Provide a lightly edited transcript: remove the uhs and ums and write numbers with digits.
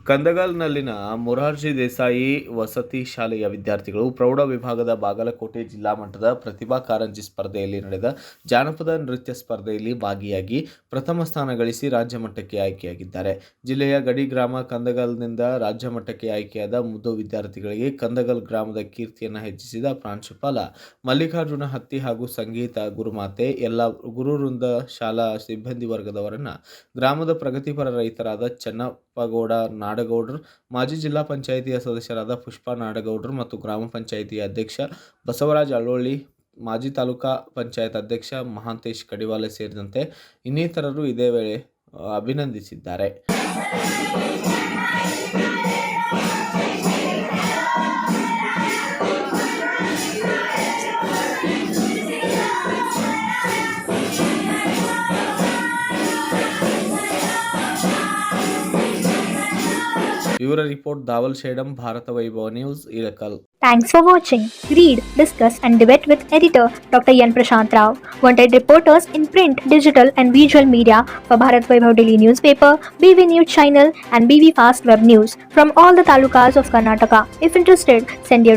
ಕಂದಗಲ್ನಲ್ಲಿನ ಮೊರಾರ್ಜಿ ದೇಸಾಯಿ ವಸತಿ ಶಾಲೆಯ ವಿದ್ಯಾರ್ಥಿಗಳು ಪ್ರೌಢ ವಿಭಾಗದ ಬಾಗಲಕೋಟೆ ಜಿಲ್ಲಾ ಮಟ್ಟದ ಪ್ರತಿಭಾ ಕಾರಂಜಿ ಸ್ಪರ್ಧೆಯಲ್ಲಿ ನಡೆದ ಜಾನಪದ ನೃತ್ಯ ಸ್ಪರ್ಧೆಯಲ್ಲಿ ಭಾಗಿಯಾಗಿ ಪ್ರಥಮ ಸ್ಥಾನ ಗಳಿಸಿ ರಾಜ್ಯ ಮಟ್ಟಕ್ಕೆ ಆಯ್ಕೆಯಾಗಿದ್ದಾರೆ. ಜಿಲ್ಲೆಯ ಗಡಿ ಗ್ರಾಮ ಕಂದಗಲ್ನಿಂದ ರಾಜ್ಯ ಮಟ್ಟಕ್ಕೆ ಆಯ್ಕೆಯಾದ ಮುದ್ದು ವಿದ್ಯಾರ್ಥಿಗಳಿಗೆ ಕಂದಗಲ್ ಗ್ರಾಮದ ಕೀರ್ತಿಯನ್ನು ಹೆಚ್ಚಿಸಿದ ಪ್ರಾಂಶುಪಾಲ ಮಲ್ಲಿಕಾರ್ಜುನ ಹತ್ತಿ ಹಾಗೂ ಸಂಗೀತ ಗುರುಮಾತೆ ಎಲ್ಲ ಗುರುವೃಂದ ಶಾಲಾ ಸಿಬ್ಬಂದಿ ವರ್ಗದವರನ್ನ ಗ್ರಾಮದ ಪ್ರಗತಿಪರ ರೈತರಾದ ಚನ್ನಪ್ಪಗೌಡ ನಾಡಗೌಡರು, ಮಾಜಿ ಜಿಲ್ಲಾ ಪಂಚಾಯಿತಿಯ ಸದಸ್ಯರಾದ ಪುಷ್ಪಾ ನಾಡಗೌಡರು ಮತ್ತು ಗ್ರಾಮ ಪಂಚಾಯಿತಿಯ ಅಧ್ಯಕ್ಷ ಬಸವರಾಜ ಅಳ್ಳೊಳ್ಳಿ, ಮಾಜಿ ತಾಲೂಕಾ ಪಂಚಾಯತ್ ಅಧ್ಯಕ್ಷ ಮಹಾಂತೇಶ್ ಕಡಿವಾಲೆ ಸೇರಿದಂತೆ ಇನ್ನಿತರರು ಇದೇ ವೇಳೆ ಅಭಿನಂದಿಸಿದ್ದಾರೆ. Bureau report Dawal Shedam, Bharata Vaibhav News, Ilakal. Thanks for watching. Read, discuss and debate with editor Dr. Yan Prashant Rao. Wanted reporters in print, digital and visual media for Bharat Vaibhav Daily Newspaper, BV News Channel and BV Fast Web News from all the talukas of Karnataka. If interested, send your